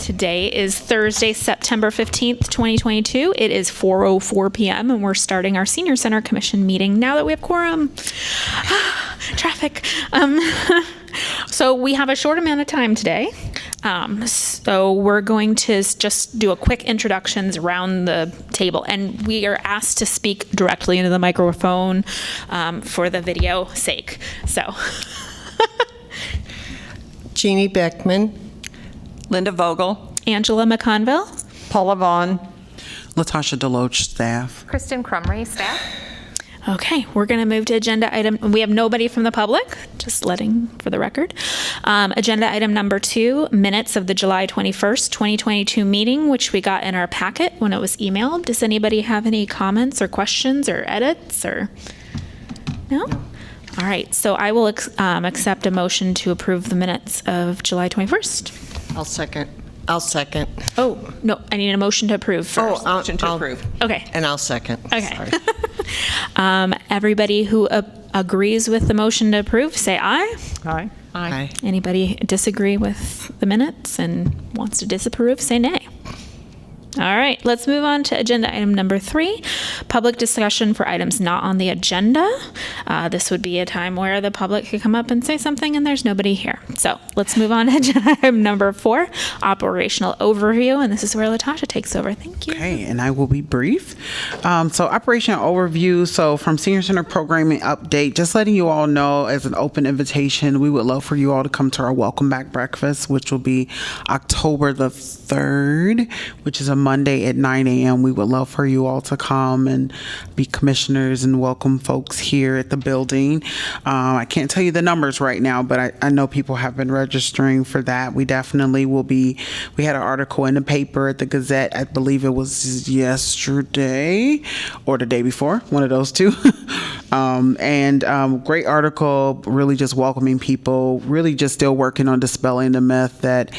Today is Thursday, September 15th, 2022. It is 4:04 p.m. and we're starting our Senior Center Commission meeting now that we have quorum. Traffic. So we have a short amount of time today. So we're going to just do a quick introductions around the table, and we are asked to speak directly into the microphone for the video sake. So Jeannie Beckman, Linda Vogel, Angela McConville, Paula Vaughn, Latasha Deloach, staff. Kristen Crumray, staff. Okay, we're going to move to agenda item. We have nobody from the public, just letting for the record. Agenda item number 2, minutes of the July 21st, 2022 meeting, which we got in our packet when it was emailed. Does anybody have any comments or questions or edits or? No? All right, so I will accept a motion to approve the minutes of July 21st. I'll second. Oh, no, I need a motion to approve first. motion to approve. Okay. And I'll second. Okay. Everybody who agrees with the motion to approve, say aye. Aye. Aye. Anybody disagree with the minutes and wants to disapprove, say nay. All right, let's move on to agenda item number 3, public discussion for items not on the agenda. This would be a time where the public could come up and say something, and there's nobody here. So let's move on to agenda item number 4, operational overview, and this is where Latasha takes over. Thank you. Okay, and I will be brief. So operational overview. So from Senior Center programming update, just letting you all know as an open invitation, we would love for you all to come to our welcome back breakfast, which will be October the 3rd, which is a Monday at 9 a.m. We would love for you all to come and be commissioners and welcome folks here at the building. I can't tell you the numbers right now, but I know people have been registering for that. We definitely will be. We had an article in the paper at the Gazette. I believe it was yesterday or the day before, one of those two. Great article, really just welcoming people, really just still working on dispelling the myth that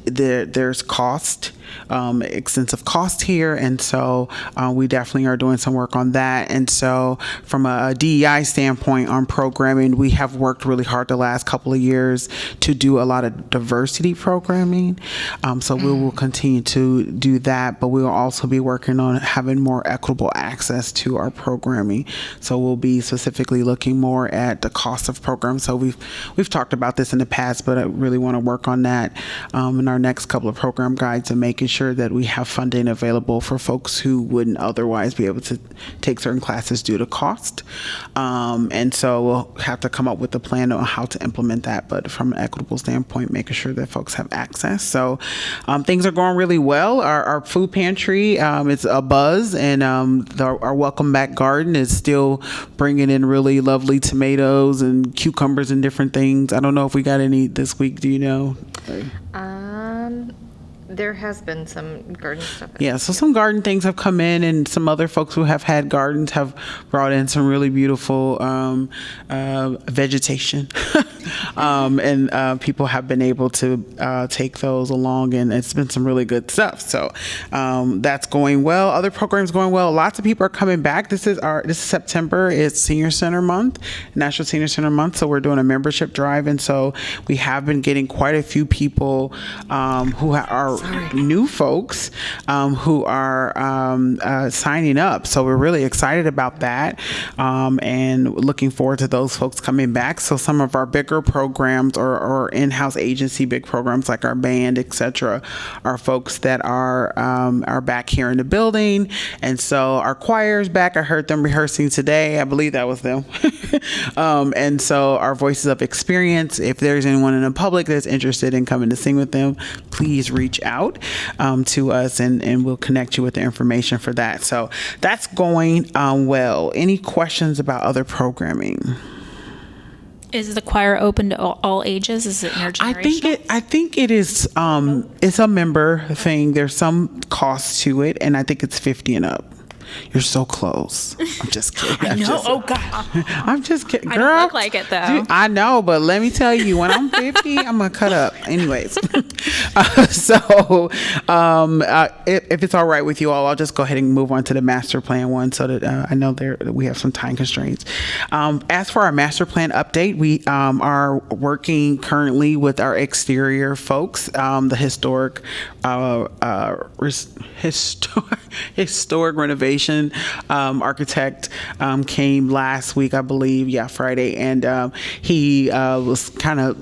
there's cost, extensive cost here, and so we definitely are doing some work on that. And so from a DEI standpoint on programming, we have worked really hard the last couple of years to do a lot of diversity programming. So we will continue to do that, but we will also be working on having more equitable access to our programming. So we'll be specifically looking more at the cost of programs. So we've talked about this in the past, but I really want to work on that in our next couple of program guides and making sure that we have funding available for folks who wouldn't otherwise be able to take certain classes due to cost. And so we'll have to come up with a plan on how to implement that, but from an equitable standpoint, making sure that folks have access. So things are going really well. Our food pantry, it's a buzz, and our welcome back garden is still bringing in really lovely tomatoes and cucumbers and different things. I don't know if we got any this week. Do you know? There has been some garden stuff. Yeah, so some garden things have come in, and some other folks who have had gardens have brought in some really beautiful vegetation. And people have been able to take those along, and it's been some really good stuff. So that's going well. Other programs going well. Lots of people are coming back. This is September. It's Senior Center Month, National Senior Center Month. So we're doing a membership drive, and so we have been getting quite a few people who are new folks who are signing up. So we're really excited about that, and looking forward to those folks coming back. So some of our bigger programs or in-house agency big programs like our band, etc., are folks that are back here in the building. And so our choir's back. I heard them rehearsing today. I believe that was them. And so our Voices of Experience, if there's anyone in the public that's interested in coming to sing with them, please reach out to us, and we'll connect you with the information for that. So that's going well. Any questions about other programming? Is the choir open to all ages? Is it intergenerational? I think it is. It's a member thing. There's some cost to it, and I think it's 50 and up. You're so close. I'm just kidding. I know. Oh God. I'm just kidding. Girl, I don't look like it though. dude, I know, but let me tell you, when I'm 50, I'm gonna cut up. Anyways, if it's all right with you all, I'll just go ahead and move on to the master plan one, so that I know we have some time constraints. As for our master plan update, we are working currently with our exterior folks. The historic renovation architect came last week, I believe, Friday, and he was kind of,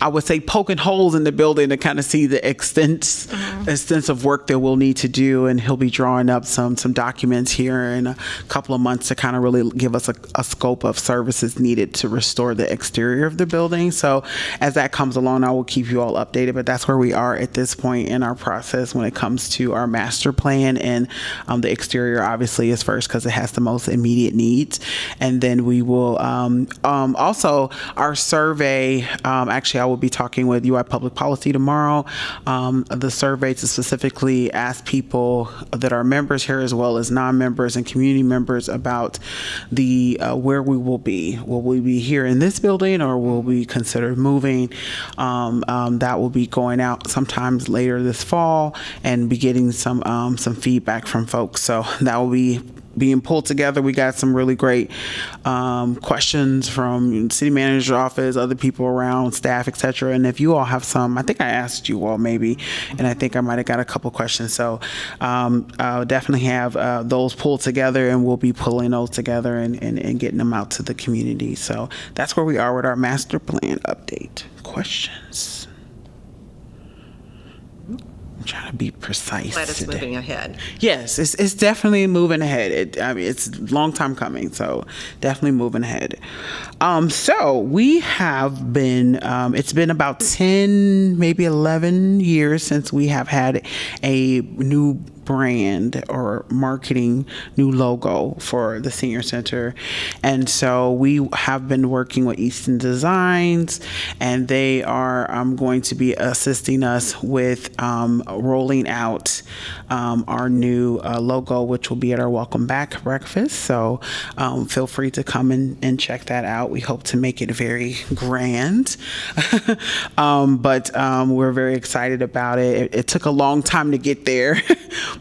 I would say, poking holes in the building to kind of see the extensive work that we'll need to do, and he'll be drawing up some documents here in a couple of months to kind of really give us a scope of services needed to restore the exterior of the building. So as that comes along, I will keep you all updated, but that's where we are at this point in our process when it comes to our master plan. And the exterior obviously is first because it has the most immediate needs, and then we will also our survey. Actually, I will be talking with UI Public Policy tomorrow. The survey to specifically ask people that are members here as well as non-members and community members about the where we will be. Will we be here in this building, or will we consider moving? That will be going out sometimes later this fall, and be getting some feedback from folks. So that will be being pulled together. We got some really great questions from city manager's office, other people around, staff, etc. And if you all have some, I think I asked you all maybe, and I think I might have got a couple questions. So I'll definitely have those pulled together, and we'll be pulling those together and getting them out to the community. So that's where we are with our master plan update. Questions? I'm trying to be precise. Glad it's today. moving ahead. Yes, it's definitely moving ahead. I mean, it's a long time coming, so definitely moving ahead. So we have been, it's been about 10, maybe 11 years since we have had a new brand or marketing, new logo for the senior center. And so we have been working with Easton Designs, and they are going to be assisting us with rolling out our new logo, which will be at our Welcome Back breakfast. So feel free to come and check that out. We hope to make it very grand, but we're very excited about it. It took a long time to get there,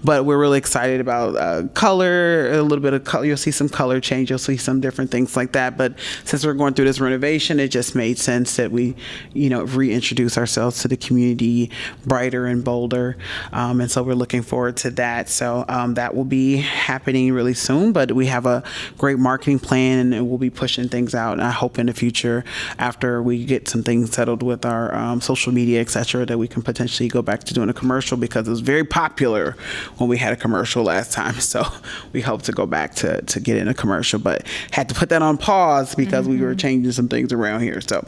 but we're really excited about color, a little bit of color. You'll see some color change. You'll see some different things like that. But since we're going through this renovation, it just made sense that we, reintroduce ourselves to the community brighter and bolder. And so we're looking forward to that. So that will be happening really soon, but we have a great marketing plan, and we'll be pushing things out. And I hope in the future, after we get some things settled with our social media, et cetera, that we can potentially go back to doing a commercial, because it was very popular when we had a commercial last time. So we hope to go back to get in a commercial, but had to put that on pause because we were changing some things around here. So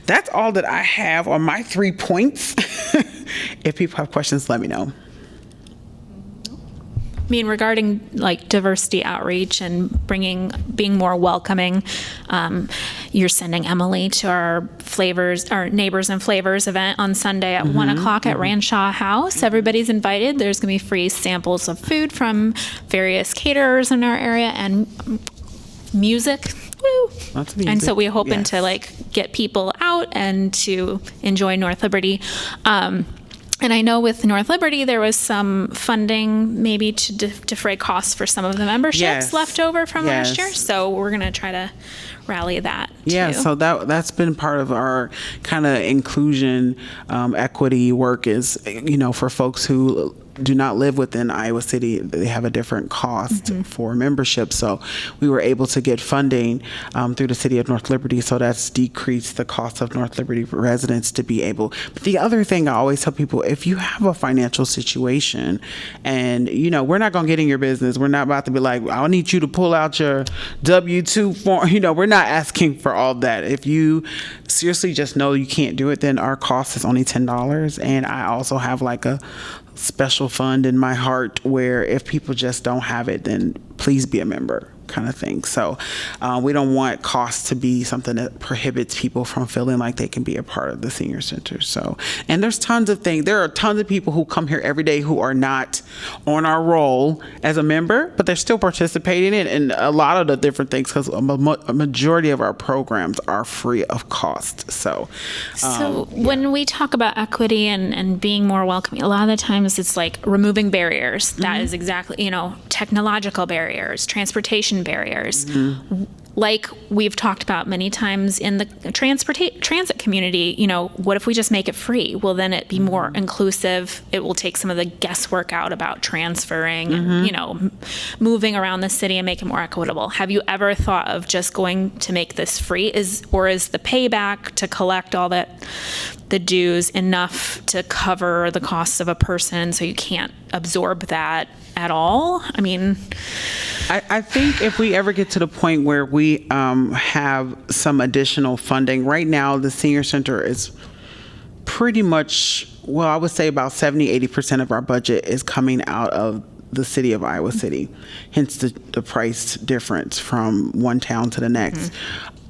that's all that I have on my 3 points. If people have questions, let me know. I mean, regarding like diversity outreach and being more welcoming, you're sending Emily to our Neighbors and Flavors event on Sunday at 1 o'clock at Ranshaw House. Everybody's invited. There's going to be free samples of food from various caterers in our area and music. Woo! Lots of music. And so we're hoping Yes. to get people out and to enjoy North Liberty. And I know with North Liberty, there was some funding maybe to defray costs for some of the memberships left over from last year. So we're going to try to rally that Yeah, too. so that's been part of our kind of inclusion equity work is, for folks who do not live within Iowa City, they have a different cost for membership. So we were able to get funding through the city of North Liberty. So that's decreased the cost of North Liberty residents to be able. But the other thing I always tell people, if you have a financial situation and, we're not going to get in your business. We're not about to be like, I need you to pull out your W-2 form. We're not asking for all that. If you seriously just know you can't do it, then our cost is only $10. And I also have like a special fund in my heart where if people just don't have it, then please be a member. kind of thing. So we don't want costs to be something that prohibits people from feeling like they can be a part of the senior center. So, and there's tons of things. There are tons of people who come here every day who are not on our roll as a member, but they're still participating in a lot of the different things, because a majority of our programs are free of cost. So when we talk about equity and being more welcoming, a lot of the times it's like removing barriers. That is exactly, technological barriers, transportation barriers. Like we've talked about many times in the transit community, what if we just make it free? Will then it be more inclusive? It will take some of the guesswork out about transferring and, moving around the city and make it more equitable. Have you ever thought of just going to make this free? Is the payback to collect all the dues enough to cover the cost of a person so you can't absorb that at all? I mean, I think if we ever get to the point where we have some additional funding, right now the senior center is pretty much, I would say about 70-80% of our budget is coming out of the city of Iowa City, hence the price difference from one town to the next.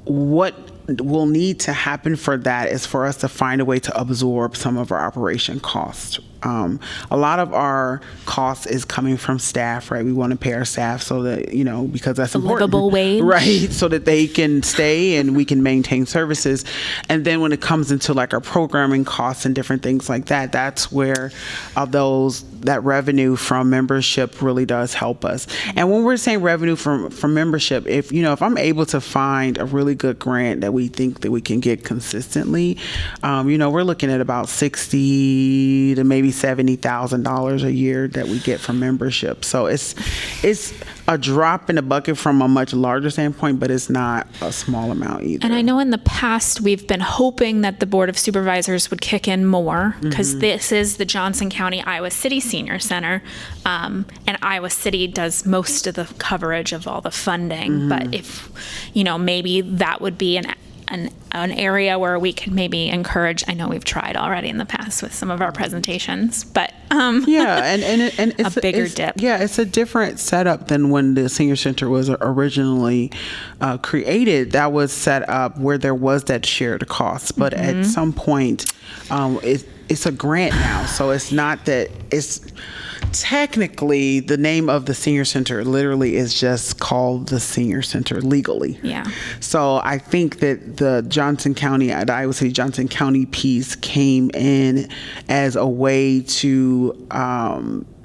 What will need to happen for that is for us to find a way to absorb some of our operation costs. A lot of our costs is coming from staff, right? We want to pay our staff so that, because that's important. Livable wage. Right, so that they can stay and we can maintain services. And then when it comes into like our programming costs and different things like that, that's where that revenue from membership really does help us. And when we're saying revenue from membership, if I'm able to find a really good grant that we think that we can get consistently, we're looking at about $60,000 to maybe $70,000 a year that we get from membership. So it's a drop in the bucket from a much larger standpoint, but it's not a small amount either. And I know in the past we've been hoping that the Board of Supervisors would kick in more, because this is the Johnson County Iowa City Senior Center, and Iowa City does most of the coverage of all the funding. But if maybe that would be an area where we could maybe encourage. I know we've tried already in the past with some of our presentations, but and it's a bigger dip. Yeah, it's a different setup than when the senior center was originally created. That was set up where there was that shared cost, but at some point, it's a grant now, so it's not that it's. Technically, the name of the senior center literally is just called the senior center legally. Yeah. So I think that the Iowa City Johnson County piece came in as a way to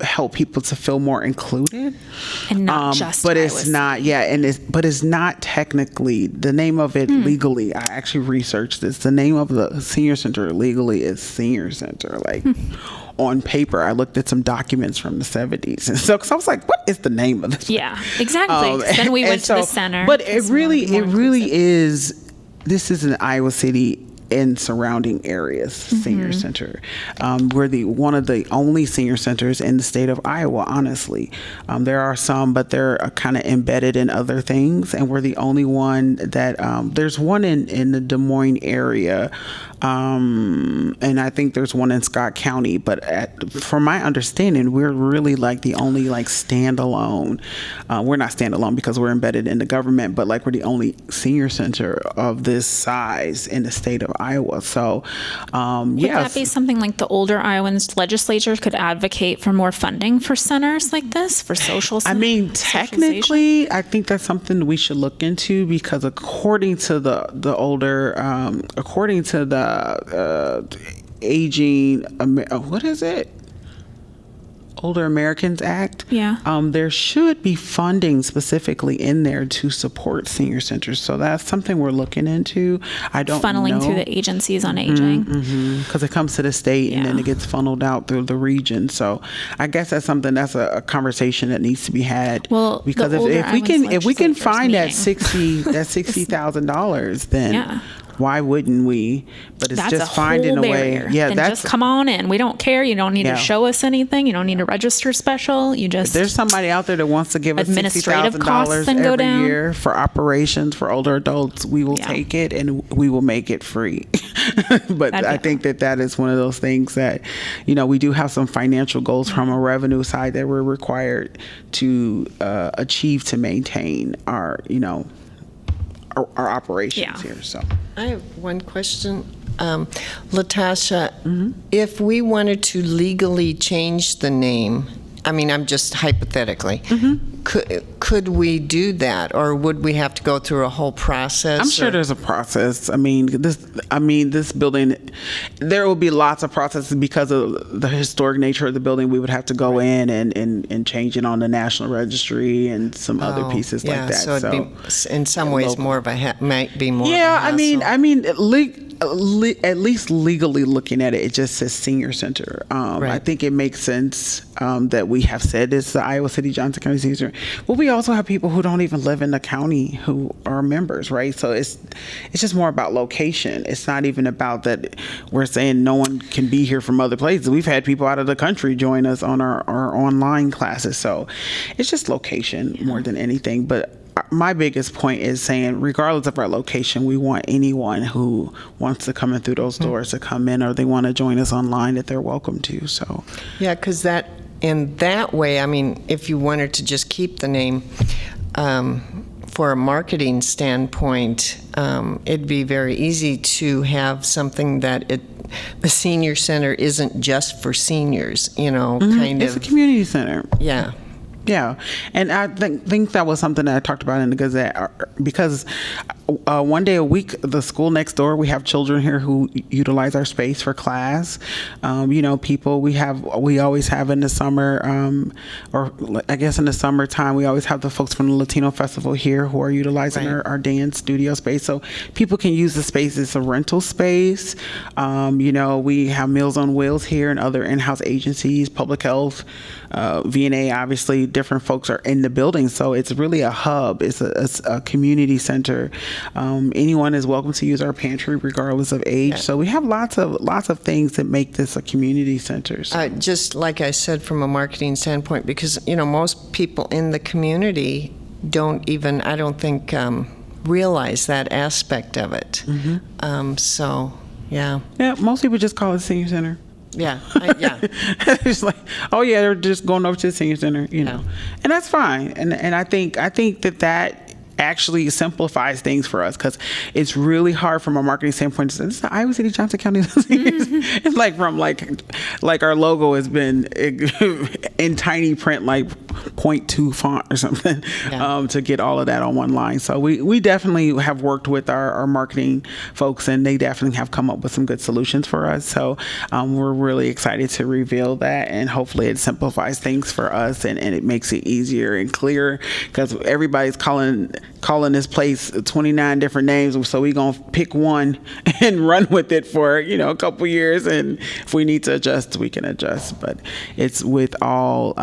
help people to feel more included, and not just. But Iowa it's City. not. Yeah, but it's not technically the name of it legally. I actually researched this. The name of the senior center legally is Senior Center. Like. On paper, I looked at some documents from the 70s, and so because I was like, "What is the name of this?" Yeah, exactly. Then we went to the center. But it really is. This is an Iowa City and surrounding areas senior center. We're one of the only senior centers in the state of Iowa. Honestly, there are some, but they're kind of embedded in other things, and we're the only one that there's one in the Des Moines area. And I think there's one in Scott County, but from my understanding, we're really like the only like standalone. We're not standalone because we're embedded in the government, but like we're the only senior center of this size in the state of Iowa. So, Would that be something like the older Iowans legislature could advocate for more funding for centers like this, for social? I mean, technically, I think that's something we should look into, because according to the aging, what is it? Older Americans Act. Yeah. There should be funding specifically in there to support senior centers. So that's something we're looking into. I don't know. Funneling through the agencies on aging. Because it comes to the state and then it gets funneled out through the region. So I guess that's a conversation that needs to be had. Well, because if we can find that $60,000, then why wouldn't we? But it's that's just a finding whole a way. barrier. Yeah, then just come on in. We don't care. You don't need to show us anything. You don't need to to register special. You just There's somebody out there that wants to give us Administrative $60,000 costs then go every down. year for operations for older adults. We will Yeah. take it and we will make it free. But That'd be I think that is one of those things that, we do have some financial goals from a revenue side that we're required to achieve to maintain our operations Yeah. here. So I have one question. Latasha, if we wanted to legally change the name, I mean, I'm just hypothetically, could we do that, or would we have to go through a whole process? I'm sure or- there's a process. This building, there will be lots of processes because of the historic nature of the building. We would have to go in and change it on the National Registry and some other pieces yeah, like that. So it'd be, in some ways, local. more of a might be more. Yeah, of a hassle. at least legally looking at it, it just says senior center. I Right. think it makes sense that we have said it's the Iowa City Johnson County Senior Center. But we also have people who don't even live in the county who are members, right? So it's just more about location. It's not even about that we're saying no one can be here from other places. We've had people out of the country join us on our online classes. So it's just location more than anything. But my biggest point is saying, regardless of our location, we want anyone who wants to come in through those doors to come in, or they want to join us online, that they're welcome to. So, Yeah, because in that way, I mean, if you wanted to just keep the name, for a marketing standpoint, it'd be very easy to have something that the senior center isn't just for seniors, kind it's a of. community center. Yeah. Yeah, and I think that was something that I talked about in the Gazette, because one day a week, the school next door, we have children here who utilize our space for class. People we always have in the summer, or I guess in the summertime, we always have the folks from the Latino Festival here who are utilizing Right. our dance studio space. So people can use the space as a rental space. We have Meals on Wheels here and other in-house agencies, public health, VNA, obviously. Different folks are in the building, so it's really a hub. It's a community center. Anyone is welcome to use our pantry, regardless of age. Yeah. So we have lots of things that make this a community center. So. Just like I said, from a marketing standpoint, because, most people in the community don't even, I don't think, realize that aspect of it. So, yeah. Yeah, most people just call it senior center. Yeah. Yeah. It's like, oh yeah, they're just going over to the senior center, Yeah. and that's fine. And I think that actually simplifies things for us, because it's really hard from a marketing standpoint to say, this is the Iowa City Johnson County. It's like from like our logo has been in tiny print, like 0.2 font or something, Yeah. to get all of that on one line. So we definitely have worked with our marketing folks, and they definitely have come up with some good solutions for us. So we're really excited to reveal that, and hopefully it simplifies things for us, and it makes it easier and clearer, because everybody's calling this place 29 different names. So we're going to pick one and run with it for, a couple years. And if we need to adjust, we can adjust. But it's with all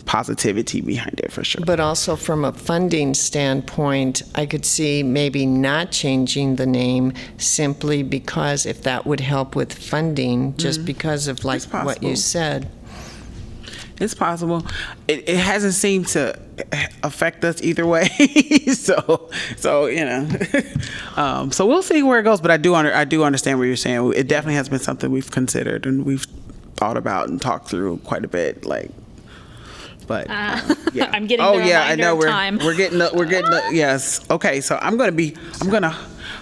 positivity behind it, for sure. But also from a funding standpoint, I could see maybe not changing the name simply because if that would help with funding, just because of like It's what you possible. said. It's possible. It hasn't seemed to affect us either way. so so we'll see where it goes. But I do understand what you're saying. It definitely has been something we've considered and we've thought about and talked through quite a bit. But yeah. I'm getting oh the yeah, I reminder know of time. we're getting yes. Okay, so I'm gonna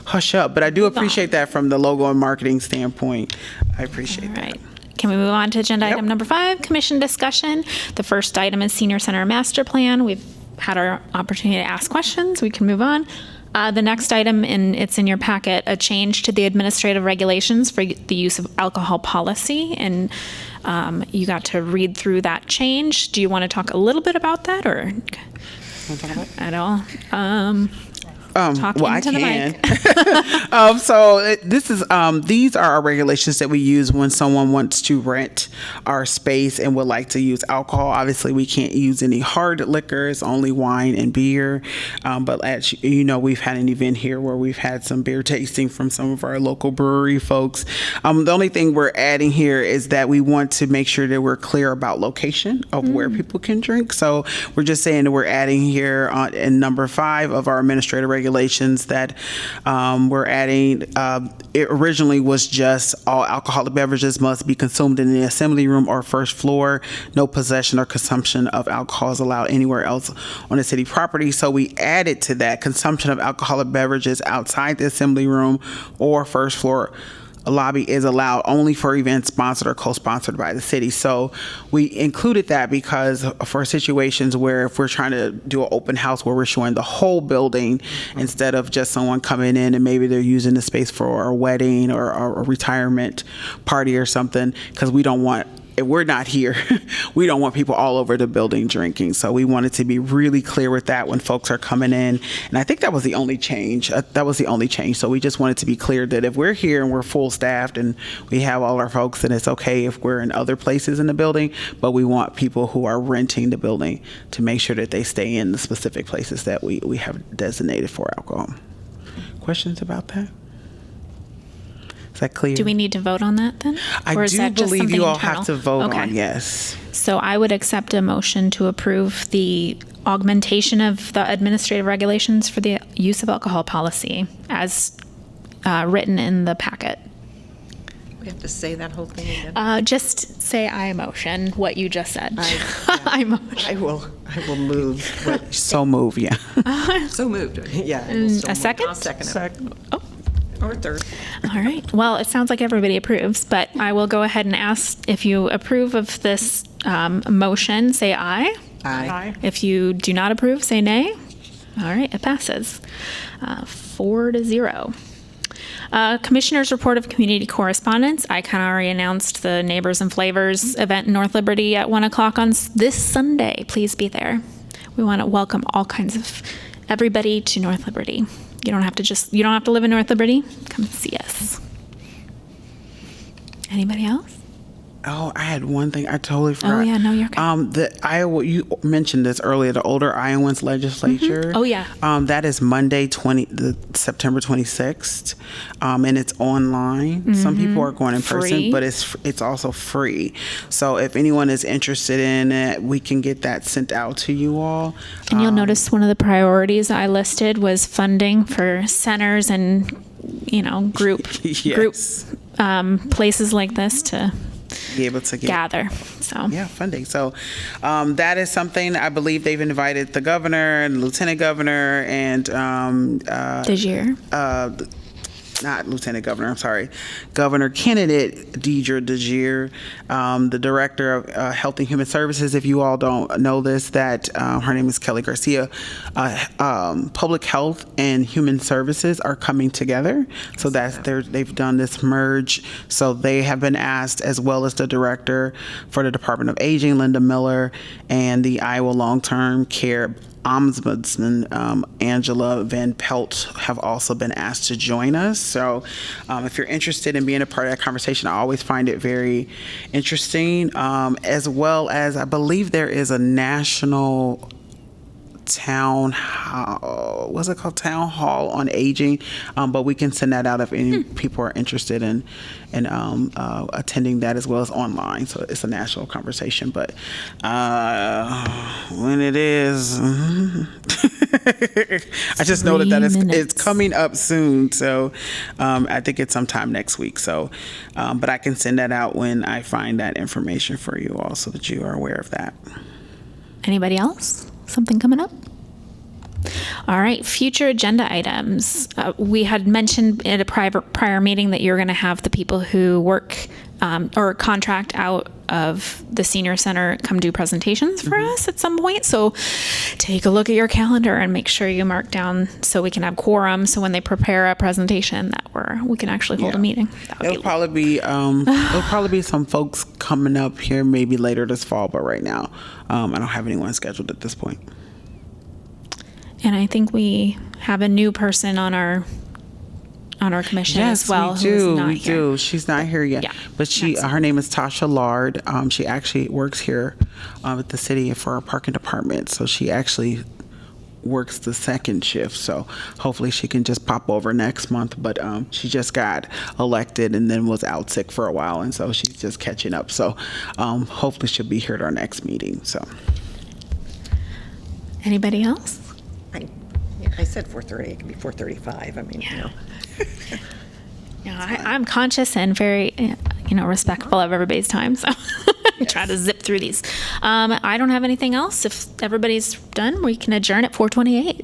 hush up, but I do appreciate that from the logo and marketing standpoint. I appreciate All that. right. Can we move on to agenda Yep. item number 5, commission discussion? The first item is senior center master plan. We've had our opportunity to ask questions. We can move on. The next item, and it's in your packet, a change to the administrative regulations for the use of alcohol policy. And you got to read through that change. Do you want to talk a little bit about that, or at all? Talk into the mic. These are our regulations that we use when someone wants to rent our space and would like to use alcohol. Obviously, we can't use any hard liquors, only wine and beer. But as you know, we've had an event here where we've had some beer tasting from some of our local brewery folks. The only thing we're adding here is that we want to make sure that we're clear about location of where people can drink. So we're just saying that we're adding here in number 5 of our administrative regulations that we're adding. It originally was just all alcoholic beverages must be consumed in the assembly room or first floor. No possession or consumption of alcohol is allowed anywhere else on the city property. So we added to that consumption of alcoholic beverages outside the assembly room or first floor lobby is allowed only for events sponsored or co-sponsored by the city. So we included that because for situations where if we're trying to do an open house where we're showing the whole building instead of just someone coming in and maybe they're using the space for a wedding or a retirement party or something, because we don't want, if we're not here, we don't want people all over the building drinking. So we wanted to be really clear with that when folks are coming in. And I think that was the only change. So we just wanted to be clear that if we're here and we're full staffed and we have all our folks, then it's okay if we're in other places in the building, but we want people who are renting the building to make sure that they stay in the specific places that we have designated for alcohol. Questions about that? Is that clear? Do we need to vote on that then? I Or is do that just believe something you all internal? have to vote Okay. on, yes. So I would accept a motion to approve the augmentation of the administrative regulations for the use of alcohol policy as written in the packet. We have to say that whole thing again. Just say I motion what you just said. I motion. I will move. So move, yeah. So moved. Yeah. A second? I'll second it. Second. Oh. Or third. All right. Well, it sounds like everybody approves, but I will go ahead and ask if you approve of this motion, say aye. Aye. If you do not approve, say nay. All right, it passes 4-0. Commissioner's report of community correspondence. I kind of already announced the Neighbors and Flavors event in North Liberty at 1 o'clock on this Sunday. Please be there. We want to welcome all kinds of everybody to North Liberty. You don't have to live in North Liberty. Come and see us. Anybody else? Oh, I had one thing I totally forgot. Oh, yeah, no, you're okay. The Iowa, you mentioned this earlier, the older Iowans legislature. Oh, yeah. That is Monday, September 26th, and it's online. Some people are going in person, Free. but it's also free. So if anyone is interested in it, we can get that sent out to you all. And you'll notice one of the priorities I listed was funding for centers and, group Yes. places like this to Be able to get gather. So Yeah, funding. So that is something I believe they've invited the governor and lieutenant governor and this year. not lieutenant governor, I'm sorry, Governor candidate Deidre DeGier, the director of Health and Human Services. If you all don't know this, that her name is Kelly Garcia. Public Health and Human Services are coming together. So they've done this merge. So they have been asked, as well as the director for the Department of Aging, Linda Miller, and the Iowa Long-Term Care Ombudsman Angela Van Pelt have also been asked to join us. So if you're interested in being a part of that conversation, I always find it very interesting, as well as I believe there is a national town hall, what's it called? Town hall on aging, but we can send that out if any people are interested in attending that, as well as online. So it's a national conversation, but when it is, I just know that it's coming up soon. So I think it's sometime next week. So, but I can send that out when I find that information for you all, so that you are aware of that. Anybody else? Something coming up? All right, future agenda items. We had mentioned at a prior meeting that you're going to have the people who work or contract out of the senior center come do presentations for us at some point. So take a look at your calendar and make sure you mark down so we can have quorum. So when they prepare a presentation, that we can actually hold a meeting. That would It'll probably be there'll probably be some folks coming up here maybe later this fall, but right now I don't have anyone scheduled at this point. And I think we have a new person on our commission as well. we who is do. not We here. do. She's not here yet, Yeah, but her name is Tasha Lard. She actually works here at the city for our parking department. So she actually works the second shift. So hopefully she can just pop over next month. But she just got elected and then was out sick for a while, and so she's just catching up. So hopefully she'll be here at our next meeting. So Anybody else? I said 4:30, it can be 4:35, I mean, you know. Yeah, I'm conscious and very, respectful of everybody's time. So I try to zip through these. I don't have anything else. If everybody's done, we can adjourn at 4:28.